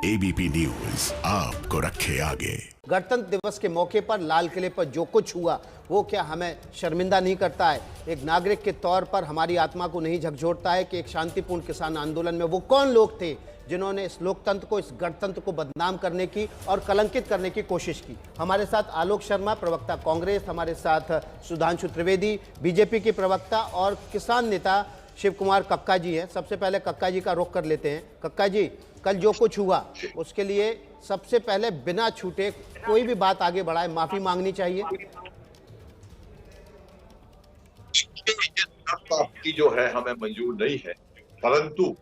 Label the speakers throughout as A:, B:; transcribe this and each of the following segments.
A: ABP news आपको रखे आगे।
B: गणतंत्र दिवस के मौके पर लाल किले पर जो कुछ हुआ वो क्या हमें शर्मिंदा नहीं करता है? एक नागरिक के तौर पर हमारी आत्मा को नहीं झकझोरता है कि एक शांतिपूर्ण किसान आंदोलन में वो कौन लोग थे जिन्होंने इस लोकतंत्र को, इस गणतंत्र को बदनाम करने की और कलंकित करने की कोशिश की? हमारे साथ आलोक शर्मा, प्रवक्ता कांग्रेस, हमारे साथ सुधांशु त्रिवेदी, बीजेपी के प्रवक्ता, और किसान नेता शिव कुमार कक्का जी हैं। सबसे पहले कक्का जी का रुख कर लेते हैं। कक्का जी, कल जो कुछ हुआ उसके लिए सबसे पहले बिना छूटे कोई भी बात आगे बढ़ाए माफी मांगनी चाहिए।
C: आपकी जो है हमें मंजूर नहीं है, परंतु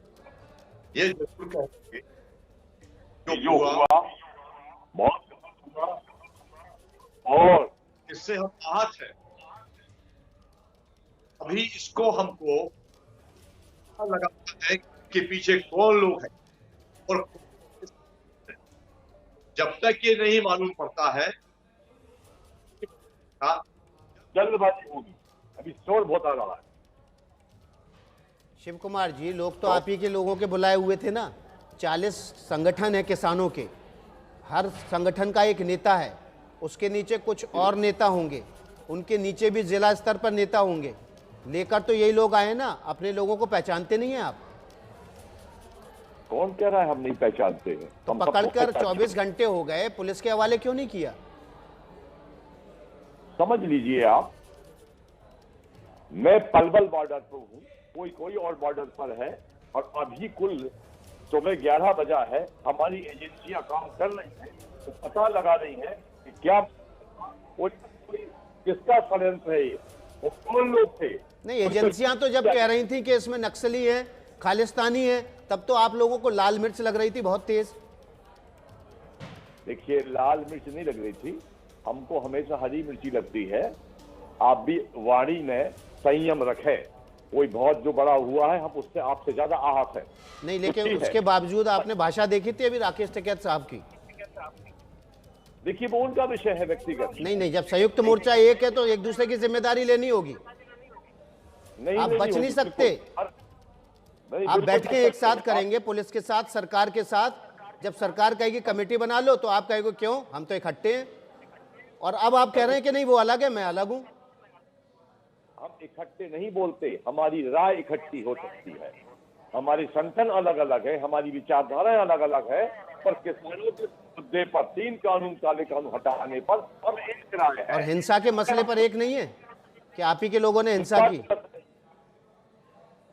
C: ये जरूर कहेंगे जो हुआ बहुत हुआ और इससे हम आहत हैं। अभी इसको हमको पता लगाना है कि पीछे कौन लोग हैं, और जब तक ये नहीं मालूम पड़ता है जल्दबाजी होगी। अभी शोर बहुत आ रहा है।
B: शिव कुमार जी, लोग तो आप ही के लोगों के बुलाए हुए थे ना। 40 संगठन है किसानों के, हर संगठन का एक नेता है, उसके नीचे कुछ और नेता होंगे, उनके नीचे भी जिला स्तर पर नेता होंगे। लेकर तो यही लोग आए ना, अपने लोगों को पहचानते नहीं हैं आप?
C: कौन कह रहा है हम नहीं पहचानते हैं?
B: तो पकड़कर 24 घंटे हो गए, पुलिस के हवाले क्यों नहीं किया?
C: समझ लीजिए आप, मैं पलवल बॉर्डर पर हूँ, कोई और बॉर्डर पर है, और अभी कुल सुबह 11 बजा है। हमारी एजेंसियां काम कर रही हैं, तो पता लगा रही हैं कि क्या किसका षड्यंत्र है, वो कौन लोग थे।
B: नहीं, एजेंसियां तो जब कह रही थी कि इसमें नक्सली है, खालिस्तानी है, तब तो आप लोगों को लाल मिर्च लग रही थी बहुत तेज।
C: देखिए, लाल मिर्च नहीं लग रही थी, हमको हमेशा हरी मिर्ची लगती है। आप भी वाणी में संयम रखें। कोई बहुत जो बड़ा हुआ है, हम उससे आपसे ज्यादा आहत है।
B: नहीं, लेकिन उसके बावजूद आपने भाषा देखी थी अभी राकेश टिकैत साहब की।
C: देखिए, वो उनका विषय है व्यक्तिगत।
B: नहीं, जब संयुक्त मोर्चा एक है तो एक दूसरे की जिम्मेदारी लेनी होगी। आप बच नहीं सकते। आप बैठ के एक साथ करेंगे, पुलिस के साथ, सरकार के साथ। जब सरकार कहेगी कमेटी बना लो तो आप कहेंगे क्यों, हम तो इकट्ठे हैं। और अब आप कह रहे हैं कि नहीं, वो अलग है, मैं अलग हूं।
C: हम इकट्ठे नहीं बोलते, हमारी राय इकट्ठी हो सकती है। हमारी संगठन अलग अलग है, हमारी विचारधाराएं अलग अलग है, पर किसानों के मुद्दे पर 3 कानून, काले कानून हटाने पर हम एक राय है।
B: और हिंसा के मसले पर एक नहीं है कि आप ही के लोगों ने हिंसा की?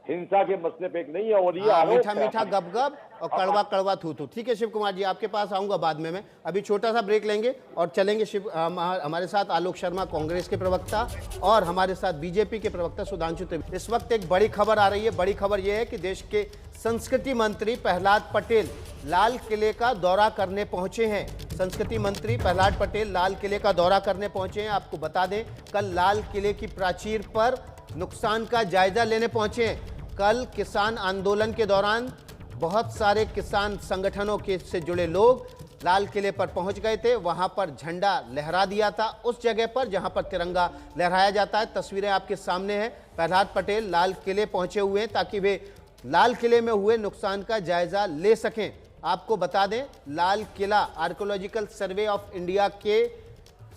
C: हिंसा के मसले पे एक नहीं है। और ये
B: मीठा मीठा गप गप और कड़वा कड़वा थू थू। ठीक है शिव कुमार जी, आपके पास आऊंगा बाद में। मैं अभी छोटा सा ब्रेक लेंगे और चलेंगे हमारे साथ आलोक शर्मा, कांग्रेस के प्रवक्ता, और हमारे साथ बीजेपी के प्रवक्ता सुधांशु त्रिवेदी। इस वक्त एक बड़ी खबर आ रही है। बड़ी खबर यह है कि देश के संस्कृति मंत्री प्रहलाद पटेल लाल किले का दौरा करने पहुंचे हैं। संस्कृति मंत्री प्रहलाद पटेल लाल किले का दौरा करने पहुंचे हैं। आपको बता दें, कल लाल किले की प्राचीर पर नुकसान का जायजा लेने पहुंचे हैं। कल किसान आंदोलन के दौरान बहुत सारे किसान संगठनों के से जुड़े लोग लाल किले पर पहुंच गए थे। वहां पर झंडा लहरा दिया था, उस जगह पर जहां पर तिरंगा लहराया जाता है। तस्वीरें आपके सामने हैं। प्रहलाद पटेल लाल किले पहुंचे हुए हैं ताकि वे लाल किले में हुए नुकसान का जायजा ले सकें। आपको बता दें, Lal Qila archaeological survey of India के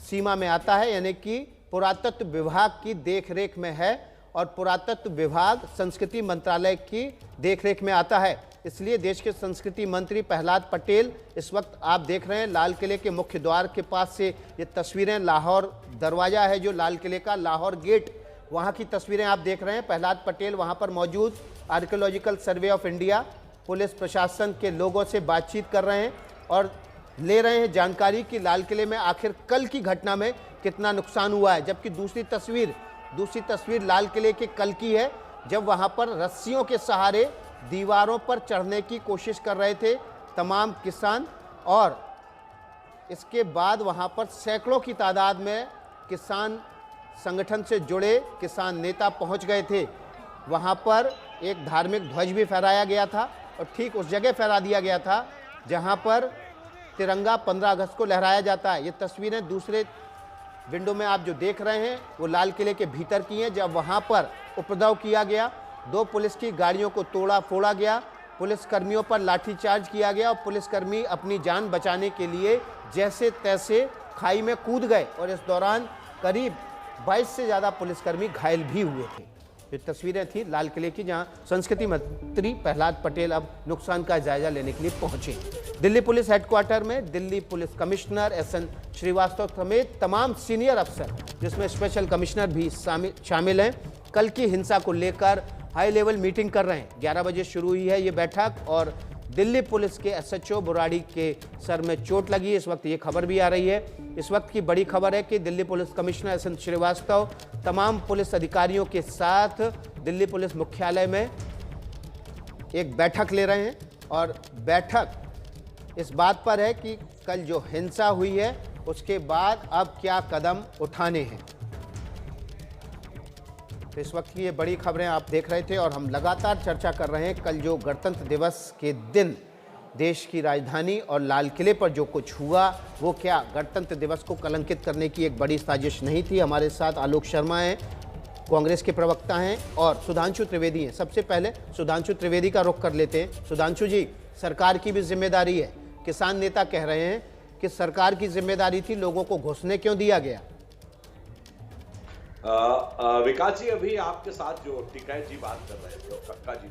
B: सीमा में आता है, यानी कि पुरातत्व विभाग की देखरेख में है, और पुरातत्व विभाग संस्कृति मंत्रालय की देखरेख में आता है। इसलिए देश के संस्कृति मंत्री प्रहलाद पटेल इस वक्त आप देख रहे हैं लाल किले के मुख्य द्वार के पास से ये तस्वीरें। लाहौर दरवाजा है जो लाल किले का, लाहौर गेट, वहां की तस्वीरें आप देख रहे हैं। प्रहलाद पटेल वहां पर मौजूद archaeological survey of India, police प्रशासन के लोगों से बातचीत कर रहे हैं और ले रहे हैं जानकारी कि लाल किले में आखिर कल की घटना में कितना नुकसान हुआ है। जबकि दूसरी तस्वीर लाल किले के कल की है, जब वहां पर रस्सियों के सहारे दीवारों पर चढ़ने की कोशिश कर रहे थे तमाम किसान, और इसके बाद वहां पर सैकड़ों की तादाद में किसान संगठन से जुड़े किसान नेता पहुंच गए थे। वहां पर एक धार्मिक ध्वज भी फहराया गया था, और ठीक उस जगह फहरा दिया गया था जहां पर तिरंगा 15 अगस्त को लहराया जाता है। ये तस्वीरें दूसरे विंडो में आप जो देख रहे हैं वो लाल किले के भीतर की हैं, जब वहां पर उपद्रव किया गया, 2 पुलिस की गाड़ियों को तोड़ा फोड़ा गया, पुलिसकर्मियों पर लाठीचार्ज किया गया और पुलिसकर्मी अपनी जान बचाने के लिए जैसे तैसे खाई में कूद गए और इस दौरान करीब 22 से ज़्यादा पुलिसकर्मी घायल भी हुए थे। ये तस्वीरें थी लाल किले की, जहां संस्कृति मंत्री प्रहलाद पटेल अब नुकसान का जायजा लेने के लिए पहुंचे। दिल्ली पुलिस हेडक्वार्टर में Delhi police commissioner SN Srivastava समेत तमाम सीनियर अफसर, जिसमें स्पेशल कमिश्नर भी शामिल हैं, कल की हिंसा को लेकर हाई लेवल मीटिंग कर रहे हैं। 11 बजे शुरू हुई है ये बैठक और दिल्ली पुलिस के SHO बुराड़ी के सर में चोट लगी है। इस वक्त ये खबर भी आ रही है। इस वक्त की बड़ी खबर है कि Delhi police commissioner SN Srivastava तमाम पुलिस अधिकारियों के साथ दिल्ली पुलिस मुख्यालय में एक बैठक ले रहे हैं और बैठक इस बात पर है कि कल जो हिंसा हुई है उसके बाद अब क्या कदम उठाने हैं। तो इस वक्त की ये बड़ी खबरें आप देख रहे थे और हम लगातार चर्चा कर रहे हैं। कल जो गणतंत्र दिवस के दिन देश की राजधानी और लाल किले पर जो कुछ हुआ वो क्या गणतंत्र दिवस को कलंकित करने की एक बड़ी साजिश नहीं थी। हमारे साथ आलोक शर्मा हैं, कांग्रेस के प्रवक्ता हैं, और सुधांशु त्रिवेदी हैं। सबसे पहले सुधांशु त्रिवेदी का रुख कर लेते हैं। सुधांशु जी, सरकार की भी जिम्मेदारी है। किसान नेता कह रहे हैं कि सरकार की जिम्मेदारी थी, लोगों को घुसने क्यों दिया गया?
D: विकास जी, अभी आपके साथ जो टिकैत जी बात कर रहे थे और कक्का जी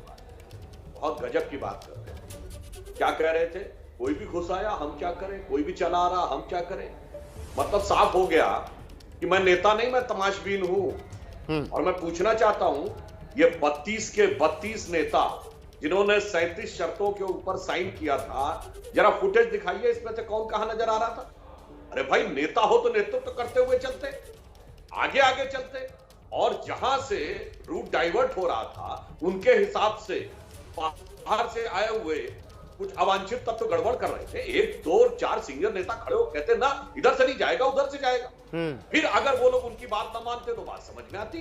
D: बहुत गजब की बात कर रहे थे। क्या कह रहे थे? कोई भी घुस आया हम क्या करें, कोई भी चला रहा हम क्या करें। मतलब साफ हो गया कि मैं नेता नहीं, मैं तमाशबीन हूं। और मैं पूछना चाहता हूं, ये 32 के 32 नेता जिन्होंने 37 शर्तों के ऊपर साइन किया था, जरा फुटेज दिखाइए, इसमें से कौन कहां नजर आ रहा था? अरे भाई, नेता हो तो नेतृत्व तो करते हुए चलते, आगे आगे चलते, और जहां से रूट डाइवर्ट हो रहा था उनके हिसाब से बाहर से आए हुए कुछ अवांछित तत्व गड़बड़ कर रहे थे। 1 2 4 सीनियर नेता खड़े हो कहते ना इधर से नहीं जाएगा उधर से जाएगा। फिर अगर वो लोग उनकी बात ना मानते तो बात समझ में आती।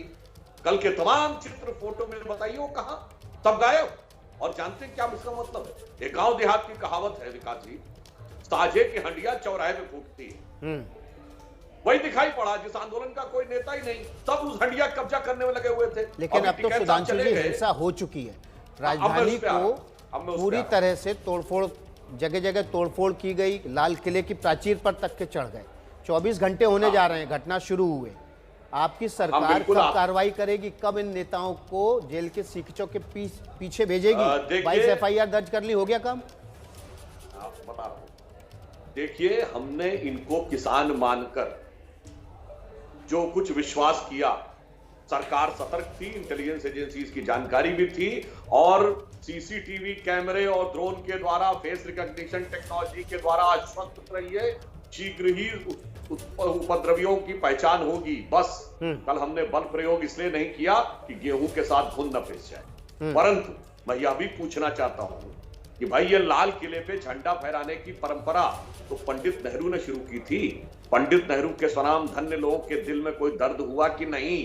D: कल के तमाम चित्र फोटो में बताइए वो कहां, सब गायब। और जानते हैं क्या इसका मतलब है? एक गांव देहात की कहावत है विकास जी, साझे की हंडिया चौराहे में फूटती है। वही दिखाई पड़ा, जिस आंदोलन का कोई नेता ही नहीं, सब उस हंडिया कब्जा करने में लगे हुए थे।
B: लेकिन अब तो सुधांशु जी हिंसा हो चुकी है, राजधानी को पूरी तरह से तोड़फोड़, जगह जगह तोड़फोड़ की गई, लाल किले की प्राचीर पर तक के चढ़ गए। 24 घंटे होने जा रहे हैं घटना शुरू हुए। आपकी सरकार कब कार्रवाई करेगी, कब इन नेताओं को जेल के सीखचों के पीछे भेजेगी? 22 FIR दर्ज कर ली, हो गया काम?
D: बता रहा हूं, देखिए, हमने इनको किसान मानकर जो कुछ विश्वास किया, सरकार सतर्क थी, इंटेलिजेंस एजेंसीज की जानकारी भी थी, और CCTV कैमरे और ड्रोन के द्वारा, फेस रिकॉग्निशन टेक्नोलॉजी के द्वारा आश्वस्त रहिए, शीघ्र ही उपद्रवियों की पहचान होगी। बस कल हमने बल प्रयोग इसलिए नहीं किया कि गेहूं के साथ घुन न पिस जाए। परंतु मैं यह भी पूछना चाहता हूं कि भाई, ये लाल किले पे झंडा फहराने की परंपरा तो पंडित नेहरू ने शुरू की थी। पंडित नेहरू के स्वनाम धन्य लोगों के दिल में कोई दर्द हुआ कि नहीं?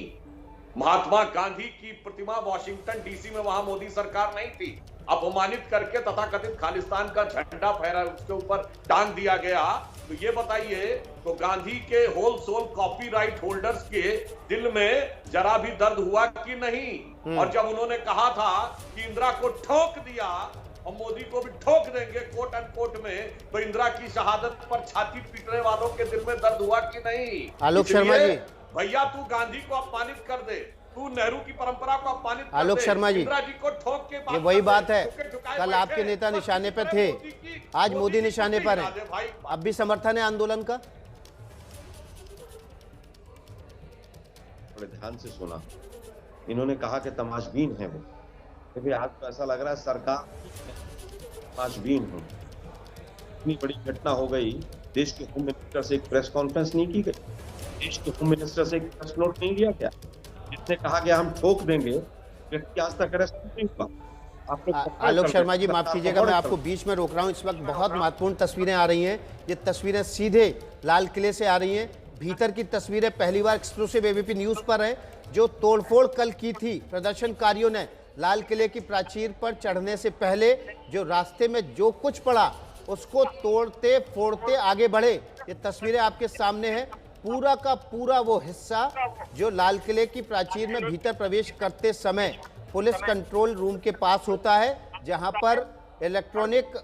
D: महात्मा गांधी की प्रतिमा वॉशिंगटन DC में, वहां मोदी सरकार नहीं थी, अपमानित करके तथाकथित खालिस्तान का झंडा फहरा, उसके ऊपर टांग दिया गया। तो ये बताइए, तो गांधी के होल सोल कॉपीराइट होल्डर्स के दिल में जरा भी दर्द हुआ कि नहीं? और जब उन्होंने कहा था कि इंदिरा को ठोक दिया और मोदी को भी ठोक देंगे कोट एंड कोट में, तो इंदिरा की शहादत पर छाती पीटने वालों के दिल में दर्द हुआ कि नहीं?
B: आलोक शर्मा जी,
D: भैया तू गांधी को अपमानित कर दे, तू नेहरू की परंपरा को अपमानित कर दे,
B: आलोक शर्मा जी,
D: इंदिरा जी को ठोक के
B: ये वही बात है। कल आपके नेता निशाने पे थे, आज मोदी निशाने पर है। अब भी समर्थन है आंदोलन का?
E: बड़े ध्यान से सुना, इन्होंने कहा कि तमाशबीन है वो, क्योंकि आज तो ऐसा लग रहा है सरकार तमाशबीन हो। इतनी बड़ी घटना हो गई, देश के होम मिनिस्टर से एक प्रेस कॉन्फ्रेंस नहीं की गई, देश के होम मिनिस्टर से एक प्रेस नोट नहीं लिया गया, जिसने कहा कि हम ठोक देंगे, व्यक्ति आज तक अरेस्ट नहीं हुआ।
B: आलोक शर्मा जी, माफ कीजिएगा, मैं आपको बीच में रोक रहा हूं। इस वक्त बहुत महत्वपूर्ण तस्वीरें आ रही हैं। ये तस्वीरें सीधे लाल किले से आ रही हैं। भीतर की तस्वीरें पहली बार एक्सक्लूसिव ABP न्यूज पर है। जो तोड़फोड़ कल की थी प्रदर्शनकारियों ने, लाल किले की प्राचीर पर चढ़ने से पहले जो रास्ते में जो कुछ पड़ा उसको तोड़ते फोड़ते आगे बढ़े। ये तस्वीरें आपके सामने हैं। पूरा का पूरा वो हिस्सा जो लाल किले की प्राचीर में भीतर प्रवेश करते समय पुलिस कंट्रोल रूम के पास होता है, जहां पर इलेक्ट्रॉनिक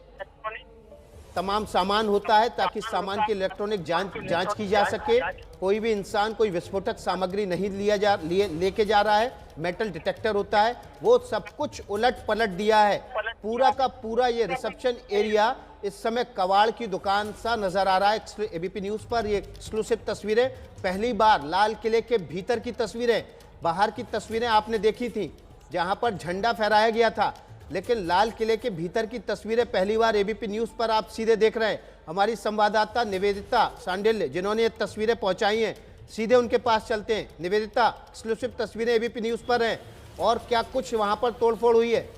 B: तमाम सामान होता है, ताकि सामान की इलेक्ट्रॉनिक जांच की जा सके। कोई भी इंसान कोई विस्फोटक सामग्री नहीं लेके जा रहा है। मेटल डिटेक्टर होता है, वो सब कुछ उलट पलट दिया है। पूरा का पूरा ये रिसेप्शन एरिया इस समय कबाड़ की दुकान सा नजर आ रहा है। एबीपी न्यूज पर ये एक्सक्लूसिव तस्वीरें, पहली बार लाल किले के भीतर की तस्वीरें। बाहर की तस्वीरें आपने देखी थी जहां पर झंडा फहराया गया था, लेकिन लाल किले के भीतर की तस्वीरें पहली बार एबीपी न्यूज पर आप सीधे देख रहे हैं। हमारी संवाददाता निवेदिता सांडिल्य जिन्होंने ये तस्वीरें पहुंचाई हैं, सीधे उनके पास चलते हैं। निवेदिता, एक्सक्लूसिव तस्वीरें एबीपी न्यूज पर हैं, और क्या कुछ वहां पर तोड़फोड़ हुई है?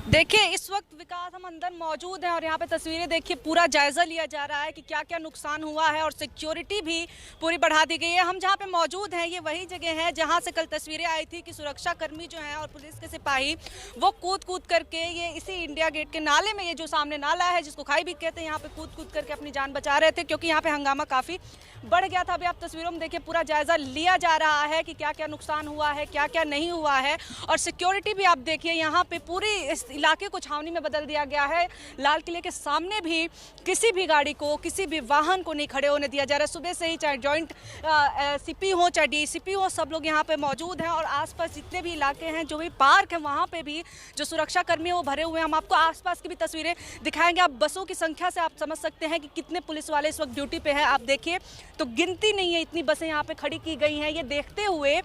F: देखिए, इस वक्त विकास हम अंदर मौजूद हैं और यहाँ पे तस्वीरें देखिए, पूरा जायजा लिया जा रहा है कि क्या क्या नुकसान हुआ है और सिक्योरिटी भी पूरी बढ़ा दी गई है। हम जहाँ पे मौजूद हैं ये वही जगह है जहाँ से कल तस्वीरें आई थी कि सुरक्षा कर्मी जो हैं और पुलिस के सिपाही वो कूद करके ये इसी इंडिया गेट के नाले में, ये जो सामने नाला है जिसको खाई भी कहते हैं, यहाँ पे कूद करके अपनी जान बचा रहे थे, क्योंकि यहाँ पे हंगामा काफ़ी बढ़ गया था। अभी आप तस्वीरों में देखिए, पूरा जायजा लिया जा रहा है कि क्या क्या नुकसान हुआ है, क्या क्या नहीं हुआ है। और सिक्योरिटी भी आप देखिए, यहाँ पे पूरी इस इलाके को छावनी में बदल दिया गया है। लाल किले के सामने भी किसी भी गाड़ी को, किसी भी वाहन को नहीं खड़े होने दिया जा रहा है। सुबह से ही चाहे जॉइंट सीपी हो चाहे डीसीपी हो, सब लोग यहाँ पे मौजूद हैं। और आसपास जितने भी इलाके हैं, जो भी पार्क है, वहाँ पे भी जो सुरक्षा कर्मी है वो भरे हुए हैं। हम आपको आसपास की भी तस्वीरें दिखाएंगे। आप बसों की संख्या से आप समझ सकते हैं कि कितने पुलिस वाले इस वक्त ड्यूटी पे हैं। आप देखिए तो गिनती नहीं है, इतनी बसें यहाँ पे खड़ी की गई हैं, ये देखते हुए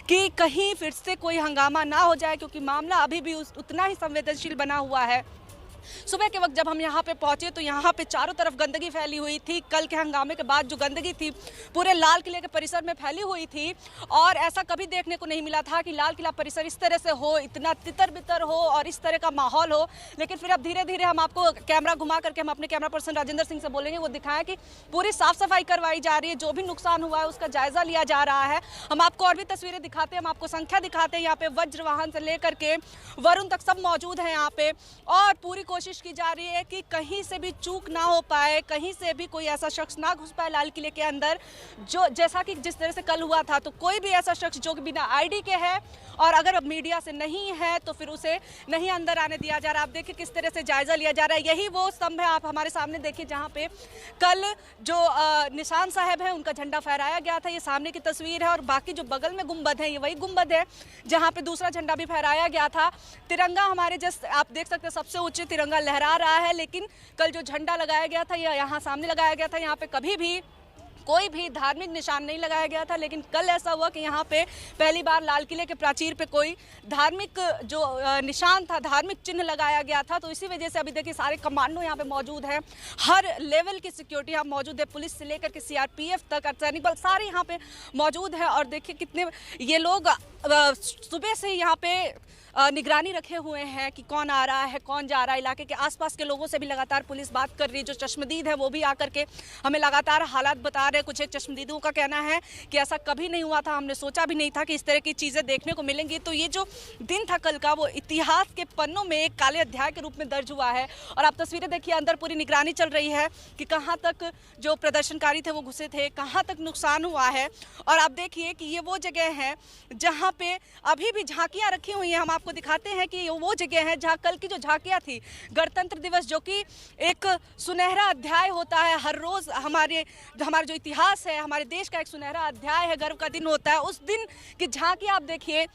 F: कि कहीं फिर से कोई हंगामा ना हो जाए, क्योंकि मामला अभी भी उतना ही संवेदनशील बना हुआ है। सुबह के वक्त जब हम यहाँ पे पहुंचे तो यहाँ पे चारों तरफ गंदगी फैली हुई थी। कल के हंगामे के बाद जो गंदगी थी पूरे लाल किले के परिसर में फैली हुई थी, और ऐसा कभी देखने को नहीं मिला था कि लाल किला परिसर इस तरह से हो, इतना तितर बितर हो और इस तरह का माहौल हो। लेकिन फिर अब धीरे धीरे हम आपको कैमरा घुमा करके हम अपने कैमरा पर्सन राजेंद्र सिंह से बोलेंगे, वो दिखाएं कि पूरी साफ सफाई करवाई जा रही है, जो भी नुकसान हुआ है उसका जायजा लिया जा रहा है। हम आपको और भी तस्वीरें दिखाते हैं, हम आपको संख्या दिखाते हैं। यहाँ पे वज्र वाहन से लेकर के वरुण तक सब मौजूद है यहाँ पे, और पूरी कोशिश की जा रही है कि कहीं से भी चूक ना हो पाए, कहीं से भी कोई ऐसा शख्स ना घुस पाए लाल किले के अंदर, जो जैसा कि जिस तरह से कल हुआ था। तो कोई भी ऐसा शख्स जो कि बिना आईडी के है और अगर अब मीडिया से नहीं है तो फिर उसे नहीं अंदर आने दिया जा रहा। आप देखिए किस तरह से जायजा लिया जा रहा है। यही वो स्तंभ है, आप हमारे सामने देखिए, जहाँ पे कल जो निशान साहब है उनका झंडा फहराया गया था। ये सामने की तस्वीर है, और बाकी जो बगल में गुंबद है, ये वही गुंबद है जहाँ पे दूसरा झंडा भी फहराया गया था। तिरंगा हमारे जस्ट आप देख सकते हैं, सबसे ऊंचे तिरंगा लहरा रहा है। लेकिन कल जो झंडा लगाया गया था, ये यहाँ सामने लगाया गया था, यहाँ पे कभी भी कोई भी धार्मिक निशान नहीं लगाया गया था। लेकिन कल ऐसा हुआ कि यहाँ पे पहली बार लाल किले के प्राचीर पे कोई धार्मिक जो निशान था, धार्मिक चिन्ह लगाया गया था। तो इसी वजह से अभी देखिए सारे कमांडो यहाँ पे मौजूद हैं, हर लेवल की सिक्योरिटी यहाँ मौजूद है, पुलिस से लेकर के सीआरपीएफ तक, अर्धसैनिक बल सारे यहाँ पे मौजूद है। और देखिए कितने ये लोग सुबह से यहाँ पे निगरानी रखे हुए हैं कि कौन आ रहा है, कौन जा रहा है। इलाके के आसपास के लोगों से भी लगातार पुलिस बात कर रही है। जो चश्मदीद है वो भी आकर के हमें लगातार हालात बता रहे हैं। कुछ एक चश्मदीदों का कहना है कि ऐसा कभी नहीं हुआ था, हमने सोचा भी नहीं था कि इस तरह की चीज़ें देखने को मिलेंगी। तो ये जो दिन था कल का, वो इतिहास के पन्नों में एक काले अध्याय के रूप में दर्ज हुआ है। और आप तस्वीरें देखिए, अंदर पूरी निगरानी चल रही है कि कहाँ तक जो प्रदर्शनकारी थे वो घुसे थे, कहाँ तक नुकसान हुआ है। और आप देखिए कि ये वो जगह है जहाँ पे अभी भी झांकियाँ रखी हुई हैं। हम आपको दिखाते हैं कि वो जगह है जहाँ कल की जो झांकियाँ थी, गणतंत्र दिवस जो कि एक सुनहरा अध्याय होता है हर रोज़, हमारा जो इतिहास है, हमारे देश का एक सुनहरा अध्याय है, गर्व का दिन होता है। उस दिन की झांकियाँ आप देखिए,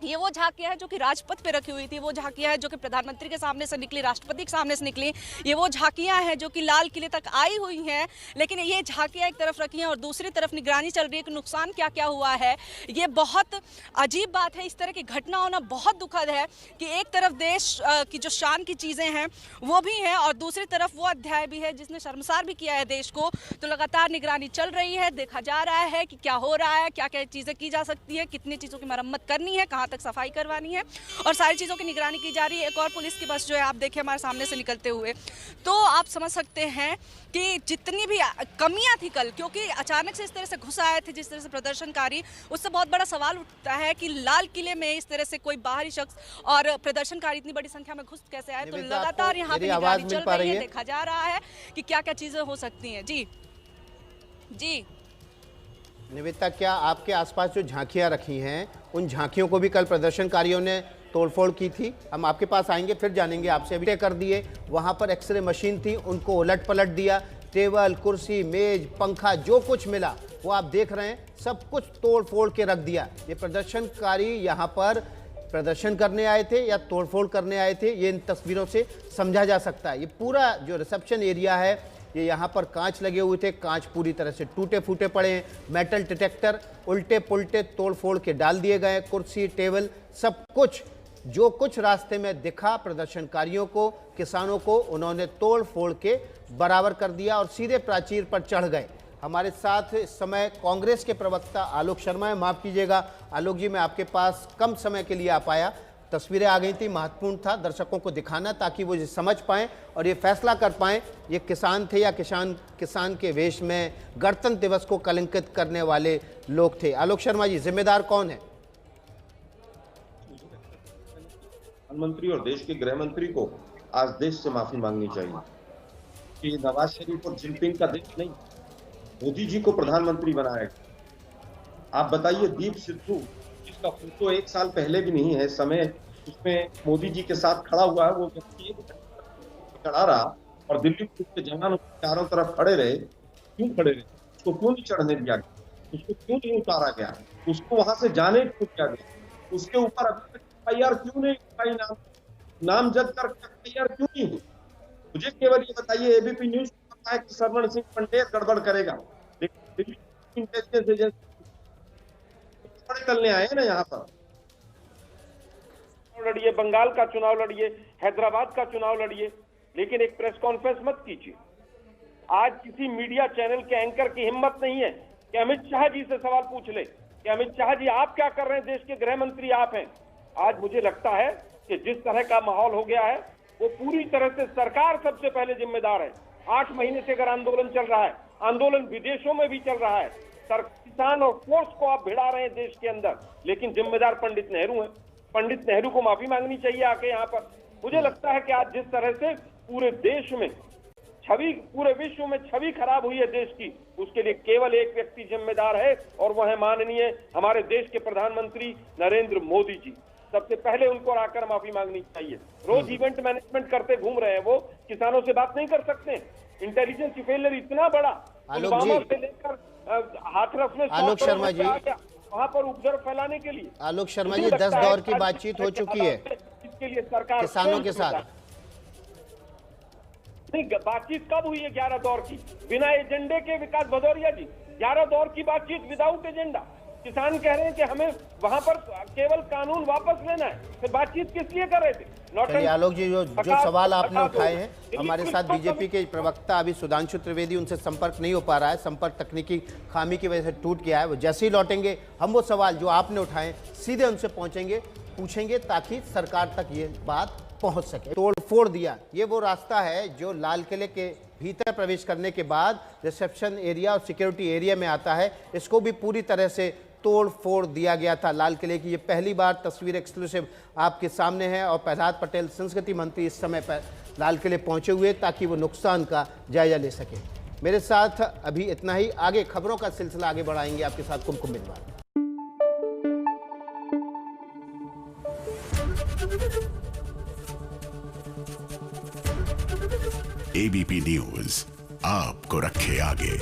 F: ये वो झांकियाँ है जो कि राजपथ पे रखी हुई थी, वो झांकियाँ है जो कि प्रधानमंत्री के सामने से निकली, राष्ट्रपति के सामने से निकली। ये वो झांकियाँ हैं जो कि लाल किले तक आई हुई हैं। लेकिन ये झांकियाँ एक तरफ रखी हैं और दूसरी तरफ निगरानी चल रही है कि नुकसान क्या क्या हुआ है। ये बहुत अजीब बात है, इस तरह की घटना होना बहुत दुखद है कि एक तरफ देश की जो शान की चीज़ें हैं वो भी हैं और दूसरी तरफ वो अध्याय भी है जिसने शर्मसार भी किया है देश को। तो लगातार निगरानी चल रही है, देखा जा रहा है कि क्या हो रहा है, क्या क्या चीज़ें की जा सकती है, कितनी चीज़ों की मरम्मत करनी है, कहाँ तक सफाई करवानी है, और सारी चीज़ों की निगरानी की जा रही है। एक और पुलिस की बस जो है आप देखिए हमारे सामने से निकलते हुए, तो आप समझ सकते हैं कि जितनी भी कमियां थी कल, क्योंकि अचानक से इस तरह से घुस आए थे जिस तरह से प्रदर्शनकारी, उससे बहुत बड़ा सवाल उठता है कि लाल किले में इस तरह से कोई बाहरी शख्स और प्रदर्शनकारी इतनी बड़ी संख्या में घुस कैसे आए। तो लगातार यहाँ पे निगरानी चल रही है, देखा जा रहा है कि क्या क्या चीज़ें हो सकती हैं। जी जी
B: निवेदिता, क्या आपके आसपास जो झांकियां रखी हैं उन झांकियों को भी कल प्रदर्शनकारियों ने तोड़फोड़ की थी? हम आपके पास आएंगे, फिर जानेंगे आपसे। अभी कर दिए, वहां पर एक्सरे मशीन थी, उनको उलट पलट दिया, टेबल कुर्सी मेज पंखा जो कुछ मिला वो आप देख रहे हैं, सब कुछ तोड़ फोड़ के रख दिया। ये प्रदर्शनकारी यहाँ पर प्रदर्शन करने आए थे या तोड़फोड़ करने आए थे, ये इन तस्वीरों से समझा जा सकता है। ये पूरा जो रिसेप्शन एरिया है, ये यहाँ पर कांच लगे हुए थे, कांच पूरी तरह से टूटे फूटे पड़े हैं, मेटल डिटेक्टर उल्टे पुल्टे तोड़ फोड़ के डाल दिए गए, कुर्सी टेबल सब कुछ जो कुछ रास्ते में दिखा प्रदर्शनकारियों को, किसानों को, उन्होंने तोड़ फोड़ के बराबर कर दिया और सीधे प्राचीर पर चढ़ गए। हमारे साथ इस समय कांग्रेस के प्रवक्ता आलोक शर्मा है। माफ कीजिएगा आलोक जी, मैं आपके पास कम समय के लिए आ पाया, तस्वीरें आ गई थी, महत्वपूर्ण था दर्शकों को दिखाना ताकि वो ये समझ पाएं और ये फैसला कर पाएं ये किसान थे या किसान के वेश में गणतंत्र दिवस को कलंकित करने वाले लोग थे। आलोक शर्मा जी, जिम्मेदार कौन है?
E: प्रधानमंत्री और देश के गृह मंत्री को आज देश से माफी मांगनी चाहिए कि नवाज शरीफ और जिनपिंग का देश नहीं, मोदी जी को प्रधानमंत्री बनाया। आप बताइए, दीप सिद्धू जिसका फोटो 1 साल पहले भी नहीं है, समय उसमें मोदी जी के साथ खड़ा हुआ है, वो व्यक्ति खड़ा रहा और दिल्ली पुलिस के जवान चारों तरफ खड़े रहे। क्यों खड़े रहे? उसको क्यों नहीं चढ़ने दिया गया? उसको क्यों नहीं उतारा गया? उसको वहां से जाने क्यों किया गया? उसके ऊपर अभी तक FIR क्यों नहीं हुई? नामजद करके FIR क्यों नहीं हुई? मुझे केवल ये बताइए, एबीपी न्यूज को पता है कि सरवण सिंह पंडेर गड़बड़ करेगा, लेकिन दिल्ली इंटेलिजेंस एजेंसी करने आए ना यहाँ पर।
C: लड़िए, बंगाल का चुनाव लड़िए, हैदराबाद का चुनाव लड़िए, लेकिन एक प्रेस कॉन्फ्रेंस मत कीजिए। आज किसी मीडिया चैनल के एंकर की हिम्मत नहीं है कि अमित शाह जी से सवाल पूछ ले कि अमित शाह जी आप क्या कर रहे हैं, देश के गृह मंत्री आप हैं। आज मुझे लगता है कि जिस तरह का माहौल हो गया है वो पूरी तरह से सरकार सबसे पहले जिम्मेदार है। 8 महीने से अगर आंदोलन चल रहा है, आंदोलन विदेशों में भी चल रहा है, किसान और फोर्स को आप भिड़ा रहे हैं देश के अंदर, लेकिन जिम्मेदार पंडित नेहरू हैं। पंडित नेहरू को माफी मांगनी चाहिए आके यहाँ पर। मुझे लगता है कि आज जिस तरह से पूरे देश में छवि, पूरे विश्व में छवि खराब हुई है देश की, उसके लिए केवल एक व्यक्ति जिम्मेदार है और वह है माननीय हमारे देश के प्रधानमंत्री नरेंद्र मोदी जी। सबसे पहले उनको आकर माफी मांगनी चाहिए। रोज इवेंट मैनेजमेंट करते घूम रहे हैं, वो किसानों से बात नहीं कर सकते। इंटेलिजेंस फेलियर इतना बड़ा, पुलवामा से लेकर हाथरस में
B: आलोक शर्मा जी,
C: वहां पर उपद्रव फैलाने के लिए।
B: आलोक शर्मा जी, 10 दौर की बातचीत हो चुकी है
C: इसके लिए सरकार
B: किसानों के साथ।
C: नहीं, बातचीत कब हुई है 11 दौर की? बिना एजेंडे के विकास भदौरिया जी, 11 दौर की बातचीत विदाउट एजेंडा। किसान कह रहे हैं कि हमें वहां पर केवल कानून वापस लेना है, फिर बातचीत किस लिए कर रहे थे?
B: चलिए आलोक जी, जो सवाल आपने उठाए हैं, हमारे साथ बीजेपी के प्रवक्ता अभी सुधांशु त्रिवेदी, उनसे संपर्क नहीं हो पा रहा है, संपर्क तकनीकी खामी की वजह से टूट गया है। वो जैसे ही लौटेंगे हम वो सवाल जो आपने उठाए सीधे उनसे पूछेंगे ताकि सरकार तक ये बात पहुंच सके। तोड़ फोड़ दिया, ये वो रास्ता है जो लाल किले के भीतर प्रवेश करने के बाद रिसेप्शन एरिया और सिक्योरिटी एरिया में आता है, इसको भी पूरी तरह से तोड़ फोड़ दिया गया था लाल किले की। ये पहली बार तस्वीर एक्सक्लूसिव आपके सामने है और प्रहलाद पटेल संस्कृति मंत्री इस समय पर लाल किले पहुंचे हुए ताकि वो नुकसान का जायजा ले सके। मेरे साथ अभी इतना ही, आगे खबरों का सिलसिला आगे बढ़ाएंगे आपके साथ कुमकुम मिलवार।
A: ABP न्यूज आपको रखे आगे।